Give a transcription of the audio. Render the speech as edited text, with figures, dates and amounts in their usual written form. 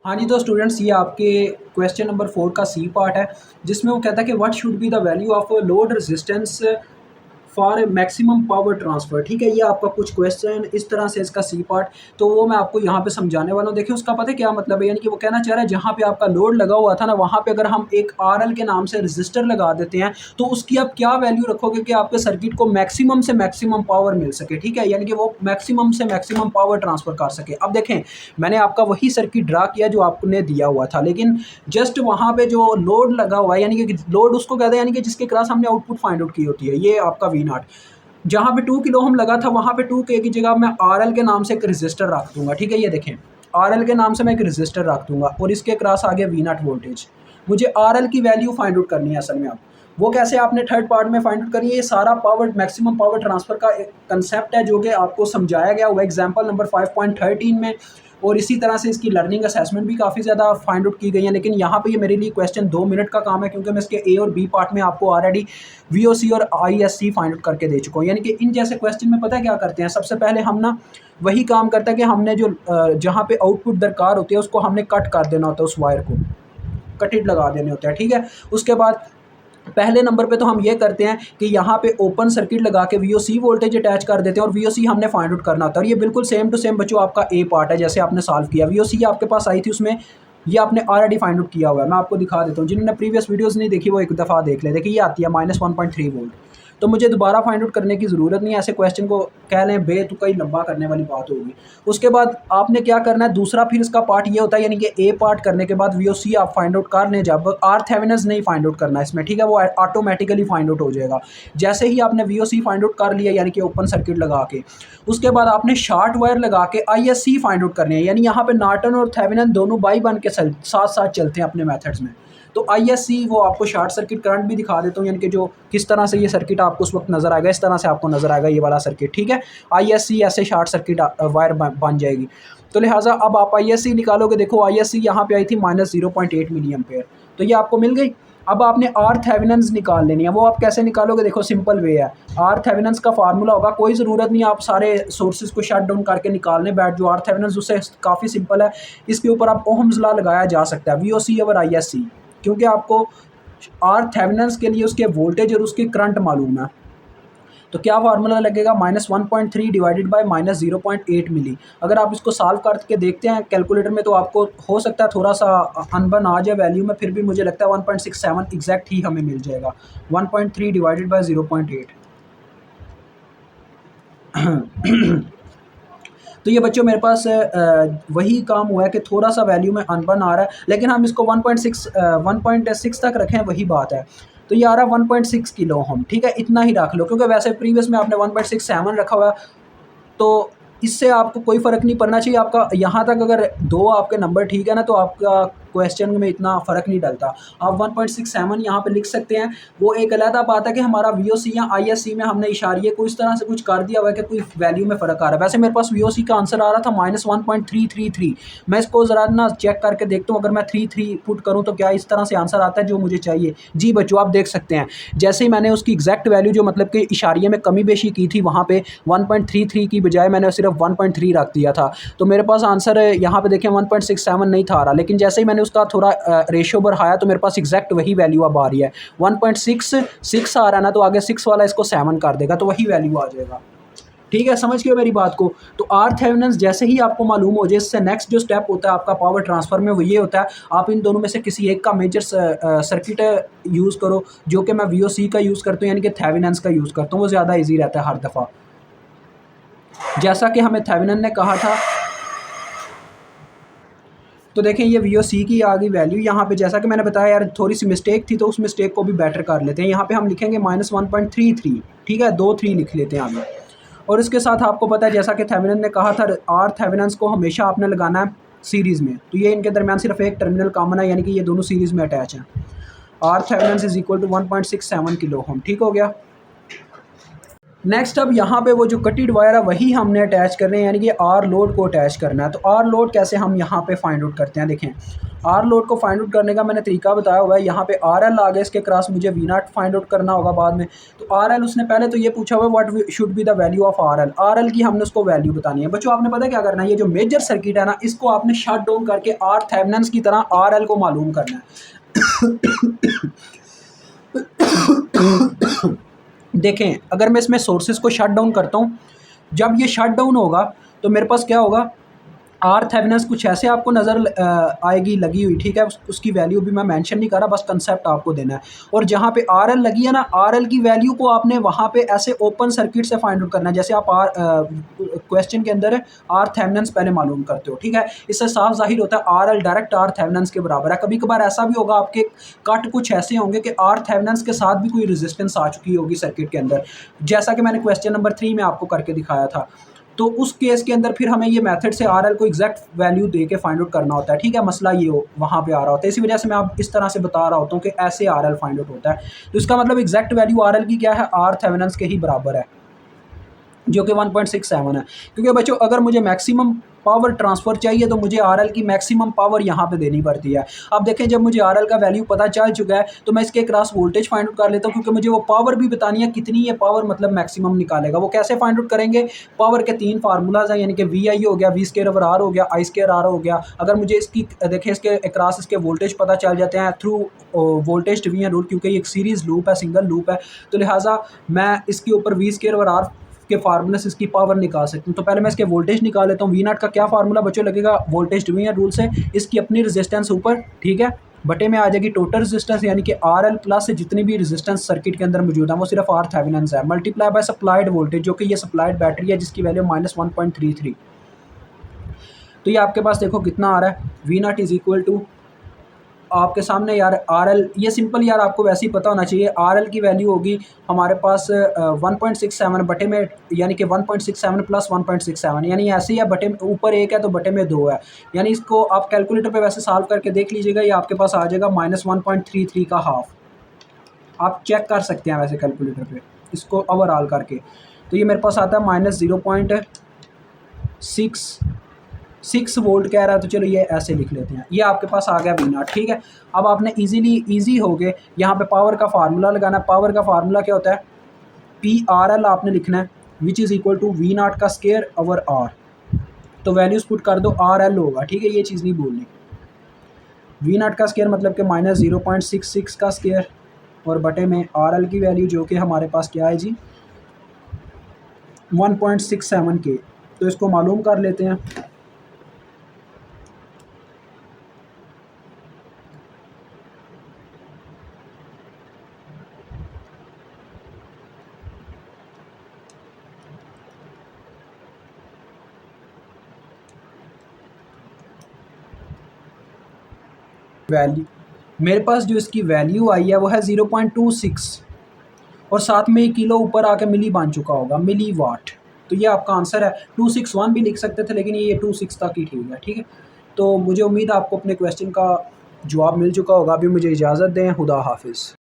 हाँ जी, तो स्टूडेंट्स ये आपके क्वेश्चन नंबर 4 का सी पार्ट है, जिसमें वो कहता है कि what should be the value of load resistance for maximum power transfer. ठीक है, ये आपका कुछ क्वेश्चन इस तरह से इसका सी पार्ट, तो वो मैं आपको यहाँ पे समझाने वाला हूँ। देखिए उसका पता है क्या मतलब है, यानी कि वो कहना चाह रहा है जहाँ पे आपका लोड लगा हुआ था ना, वहाँ पे अगर हम एक आरएल के नाम से रजिस्टर लगा देते हैं, तो उसकी आप क्या वैल्यू रखोगे कि आपके सर्किट को मैक्सिमम से मैक्सिमम पावर मिल सके। ठीक है, यानी कि वो मैक्सिमम से मैक्सिमम पावर ट्रांसफ़र कर सके। अब देखें, मैंने आपका वही सर्किट ड्रा किया जो आपने दिया हुआ था, लेकिन जस्ट वहाँ पे जो लोड लगा हुआ है, यानी कि लोड उसको कहते हैं, यानी कि जिसके क्रॉस हमने आउटपुट फाइंड आउट की होती है, ये आपका वी नॉट। जहाँ पे 2 किलो ओम लगा था, वहाँ पे 2 के की जगह मैं आरएल के नाम से एक रजिस्टर रख दूंगा। ठीक है, ये देखें, आरएल के नाम से मैं एक रजिस्टर रख दूंगा और इसके क्रॉस आ गया वी नॉट वोल्टेज। मुझे आरएल की वैल्यू फाइंड आउट करनी है असल में। अब वो कैसे आपने थर्ड पार्ट में फाइंड आउट करी है, ये सारा पावर मैक्सिमम पावर ट्रांसफर का एक कंसेप्ट है जो कि आपको समझाया गया हुआ एग्जाम्पल नंबर 5.13 में, और इसी तरह से इसकी लर्निंग असेसमेंट भी काफ़ी ज़्यादा फाइंड आउट की गई है। लेकिन यहाँ पे ये मेरे लिए क्वेश्चन 2 मिनट का काम है, क्योंकि मैं इसके ए और बी पार्ट में आपको ऑलरेडी वीओसी और आईएससी फाइंड आउट करके दे चुका हूँ। यानी कि इन जैसे क्वेश्चन में पता है क्या करते हैं, सबसे पहले हम ना वही काम करते हैं कि हमने जो जहाँ पे आउटपुट दरकार होती है उसको हमने कट कर देना होता है, उस वायर को कट इट लगा देने होते हैं। ठीक है, उसके बाद पहले नंबर पे तो हम ये करते हैं कि यहाँ पे ओपन सर्किट लगा के वीओसी वोल्टेज अटैच कर देते हैं, और वीओसी हमने फाइंड आउट करना होता है। और ये बिल्कुल सेम टू सेम बच्चों आपका ए पार्ट है जैसे आपने सॉल्व किया। वीओसी आपके पास आई थी, उसमें ये आपने ऑलरेडी फाइंड आउट किया हुआ है। मैं आपको दिखा देता हूँ, जिन्होंने प्रीवियस वीडियोस नहीं देखी वो एक दफ़ा देख ले। देखिए ये आती है -1.3 वोल्ट, तो मुझे दोबारा फाइंड आउट करने की ज़रूरत नहीं है। ऐसे क्वेश्चन को कह लें बेतुका ही लंबा करने वाली बात होगी। उसके बाद आपने क्या करना है, दूसरा फिर इसका पार्ट ये होता है, यानी कि ए पार्ट करने के बाद वीओसी आप फाइंड आउट कर लें, जब आर थेवेनिन नहीं फाइंड आउट करना है इसमें। ठीक है, वो ऑटोमेटिकली फाइंड आउट हो जाएगा जैसे ही आपने वीओसी फाइंड आउट कर लिया, यानी कि ओपन सर्किट लगा के। उसके बाद आपने शॉर्ट वायर लगा के आईएससी फाइंड आउट करनी है, यानी यहाँ पे नॉर्टन और थेवेनिन दोनों बाई बन के साथ साथ चलते हैं अपने मेथड्स में। तो आईएससी वो आपको शॉर्ट सर्किट करंट भी दिखा देता हूँ, यानी कि जो किस तरह से ये सर्किट आपको उस वक्त नजर आएगा, इस तरह से आपको नजर आएगा ये वाला सर्किट। ठीक है, आईएससी ऐसे शॉर्ट सर्किट वायर बन जाएगी। तो लिहाजा अब आप आईएससी निकालोगे, देखो आईएससी यहाँ पे आई थी -0.8 मिली एम्पेयर, तो ये आपको मिल गई। अब आपने आर थेवेनिन्स निकाल लेनी है। वो आप कैसे निकालोगे, देखो सिंपल वे है। आर थेवेनिन्स का फार्मूला होगा, कोई ज़रूरत नहीं आप सारे सोर्सेज को शट डाउन करके निकालने बैठ जो आर थेवेनिन्स, उससे काफ़ी सिंपल है। इसके ऊपर आप ओहम्स लॉ लगाया जा सकता है, वीओसी और आईएससी, क्योंकि आपको आर थेवेनिन्स के लिए उसके वोल्टेज और उसके करंट मालूम है। तो क्या फार्मूला लगेगा, -1.3 डिवाइडेड बाय -0.8 मिली। अगर आप इसको सॉल्व करके देखते हैं कैलकुलेटर में, तो आपको हो सकता है थोड़ा सा अनबन आ जाए वैल्यू में, फिर भी मुझे लगता है 1.67 एग्जैक्ट ही हमें मिल जाएगा। 1.3 डिवाइडेड बाय 0.8 तो ये बच्चों मेरे पास वही काम हुआ है कि थोड़ा सा वैल्यू में अनबन आ रहा है, लेकिन हम इसको 1.6 तक रखें, वही बात है। तो ये आ रहा है 1.6 किलो ओम। ठीक है, इतना ही रख लो, क्योंकि वैसे प्रीवियस में आपने 1.67 रखा हुआ है, तो इससे आपको कोई फ़र्क नहीं पड़ना चाहिए। आपका यहाँ तक अगर 2 आपके नंबर ठीक है ना, तो आपका क्वेश्चन में इतना फ़र्क नहीं डलता। आप 1.67 यहाँ पे लिख सकते हैं। वो एक अलग बात है कि हमारा वीओसी या आईएससी में हमने इशारिये को इस तरह से कुछ कर दिया हुआ है कि कोई वैल्यू में फ़र्क आ रहा है। वैसे मेरे पास वीओसी का आंसर आ रहा था -1.333। मैं इसको ज़रा ना चेक करके देखता हूँ, अगर मैं 33 पुट करूँ तो क्या इस तरह से आंसर आता है जो मुझे चाहिए। जी बच्चों, आप देख सकते हैं, जैसे ही मैंने उसकी एग्जैक्ट वैल्यू जो मतलब कि इशारिये में कमी बेशी की थी, वहाँ पे 1.33 की बजाय मैंने सिर्फ 1.3 रख दिया था, तो मेरे पास आंसर यहाँ पे देखें 1.67 नहीं था आ रहा। लेकिन जैसे ही मैंने उसका थोड़ा रेशियो बढ़ाया, तो मेरे पास एग्जैक्ट वही वैल्यू अब आ रही है। 1.66 आ रहा है ना, तो आगे 6 वाला इसको 7 कर देगा, तो वही वैल्यू आ जाएगा। ठीक है, समझ गए मेरी बात को। तो आर थेवेनिन जैसे ही आपको मालूम हो जाए, इससे नेक्स्ट जो स्टेप होता है आपका पावर ट्रांसफर में, वो ये होता है, आप इन दोनों में से किसी एक का मेजर सर्किट यूज़ करो, जो कि मैं वीओसी का यूज़ करता हूँ, यानी कि थेवेनिन का यूज़ करता हूँ। वो ज़्यादा ईजी रहता है हर दफ़ा, जैसा कि हमें थेवेनिन ने कहा था। तो देखें ये वीओसी की आ गई वैल्यू यहाँ पे, जैसा कि मैंने बताया यार थोड़ी सी मिस्टेक थी, तो उस मिस्टेक को भी बेटर कर लेते हैं। यहाँ पे हम लिखेंगे -1.33। ठीक है, 2 3 लिख लेते हैं आगे। और इसके साथ आपको पता है, जैसा कि थेवेनिन ने कहा था, आर थेवेनिन को हमेशा आपने लगाना है सीरीज़ में। तो ये इनके दरमियान सिर्फ एक टर्मिनल कॉमन है, यानी कि ये दोनों सीरीज़ में अटैच हैं। R Thevenin is equal to 1.67 kilo ohm. ठीक हो गया। नेक्स्ट अब यहाँ पे वो जो कटेड वायर है वही हमने अटैच करने हैं, यानी कि आर लोड को अटैच करना है। तो आर लोड कैसे हम यहाँ पे फाइंड आउट करते हैं, देखें आर लोड को फाइंड आउट करने का मैंने तरीका बताया हुआ है। यहाँ पे आर एल आ गया, इसके क्रॉस मुझे वी नॉट फाइंड आउट करना होगा बाद में। तो आर एल उसने पहले तो ये पूछा हुआ है what should be the value of R L. R L की हमने उसको वैल्यू बतानी है। बच्चों आपने पता है क्या करना है, ये जो मेजर सर्किट है ना, इसको आपने शट डाउन करके आर थेवेनिन की तरह आर एल को मालूम करना है। देखें अगर मैं इसमें सोर्सेज को शट डाउन करता हूँ, जब ये शट डाउन होगा तो मेरे पास क्या होगा, आर थेवेनिन कुछ ऐसे आपको नज़र आएगी लगी हुई, ठीक है। उसकी वैल्यू भी मैं मेंशन नहीं कर रहा, बस कंसेप्ट आपको देना है। और जहाँ पे आर एल लगी है ना, आर एल की वैल्यू को आपने वहाँ पे ऐसे ओपन सर्किट से फाइंड आउट करना है, जैसे आप क्वेश्चन के अंदर आर थेवेनिन पहले मालूम करते हो, ठीक है। इससे साफ जाहिर होता है R L direct are Thevenin के बराबर है। कभी कभार ऐसा भी होगा आपके कट कुछ ऐसे होंगे कि आर थेवेनिन के साथ भी कोई रेजिस्टेंस आ चुकी होगी सर्किट के अंदर, जैसा कि मैंने क्वेश्चन नंबर 3 में आपको करके दिखाया था। तो उस केस के अंदर फिर हमें ये मेथड से आर एल को एग्जैक्ट वैल्यू दे के फाइंड आउट करना होता है, ठीक है। मसला ये हो वहाँ पे आ रहा होता है, इसी वजह से मैं आप इस तरह से बता रहा होता हूँ कि ऐसे आर एल फाइंड आउट होता है। तो इसका मतलब एग्जैक्ट वैल्यू आर एल की क्या है, आर थेवेनिन के ही बराबर है, जो कि 1.67 है। क्योंकि बच्चों अगर मुझे मैक्सिमम पावर ट्रांसफ़र चाहिए तो मुझे आरएल की मैक्सिमम पावर यहाँ पे देनी पड़ती है। अब देखें जब मुझे आरएल का वैल्यू पता चल चुका है तो मैं इसके क्रॉस वोल्टेज फाइंड आउट कर लेता हूँ, क्योंकि मुझे वो पावर भी बतानी है कितनी है पावर, मतलब मैक्सिमम निकालेगा। वो कैसे फाइंड आउट करेंगे, पावर के 3 फार्मूलाज हैं, यानी कि वी आई हो गया, वी स्क्वायर ओवर आर हो गया, आई स्क्वायर आर हो गया। अगर मुझे इसकी देखें इसके क्रॉस इसके वोल्टेज पता चल जाते हैं थ्रू वोल्टेज डिवीजन रूल, क्योंकि ये एक सीरीज़ लूप है, सिंगल लूप है, तो लिहाजा मैं इसके ऊपर वी स्क्वायर ओवर आर के फार्मूले से इसकी पावर निकाल सकता हूँ। तो पहले मैं इसके वोल्टेज निकाल लेता हूँ। वी नॉट का क्या फार्मूला बच्चों लगेगा, वोल्टेज डिवीजन रूल से इसकी अपनी रेजिस्टेंस ऊपर, ठीक है, बटे में आ जाएगी टोटल रेजिस्टेंस, यानी कि आर एल प्लस जितनी भी रेजिस्टेंस सर्किट के अंदर मौजूद है वो सिर्फ आर थेवेनिन है, मल्टीप्लाई बाय सप्लाइड वोल्टेज, जो कि ये सप्लाइड बैटरी है जिसकी वैल्यू -1.33। तो ये आपके पास देखो कितना आ रहा है, V not is equal to आपके सामने यार आर एल, ये सिंपल यार आपको वैसे ही पता होना चाहिए। आर एल की वैल्यू होगी हमारे पास 1.67 बटे में, यानी कि 1.67 प्लस 1.67, यानी ऐसे ही है, बटे में ऊपर 1 है तो बटे में 2 है। यानी इसको आप कैलकुलेटर पे वैसे सॉल्व करके देख लीजिएगा, ये आपके पास आ जाएगा -1.33 का हाफ। आप चेक कर सकते हैं वैसे कैलकुलेटर पे इसको ओवरऑल करके। तो ये मेरे पास आता है -0.66 वोल्ट कह रहा है, तो चलो ये ऐसे लिख लेते हैं। ये आपके पास आ गया वी नॉट, ठीक है। अब आपने ईजी हो गए यहाँ पे पावर का फार्मूला लगाना है। पावर का फार्मूला क्या होता है, पी आर एल आपने लिखना है, which is equal to V not का स्क्वायर ओवर आर। तो वैल्यूज पुट कर दो, आर एल होगा, ठीक है, ये चीज़ नहीं भूलनी। वी नॉट का स्क्वायर मतलब कि -0.66 का स्क्वायर और बटे में आर एल की वैल्यू जो कि हमारे पास क्या है जी 1.67 के। तो इसको मालूम कर लेते हैं। वैल्यू मेरे पास जो इसकी वैल्यू आई है वो है 0.26 और साथ में किलो ऊपर आके मिली बन चुका होगा, मिली वाट। तो ये आपका आंसर है। 261 भी लिख सकते थे लेकिन ये 26 तक ही ठीक है, ठीक है। तो मुझे उम्मीद है आपको अपने क्वेश्चन का जवाब मिल चुका होगा। अभी मुझे इजाज़त दें, खुदा हाफिज़।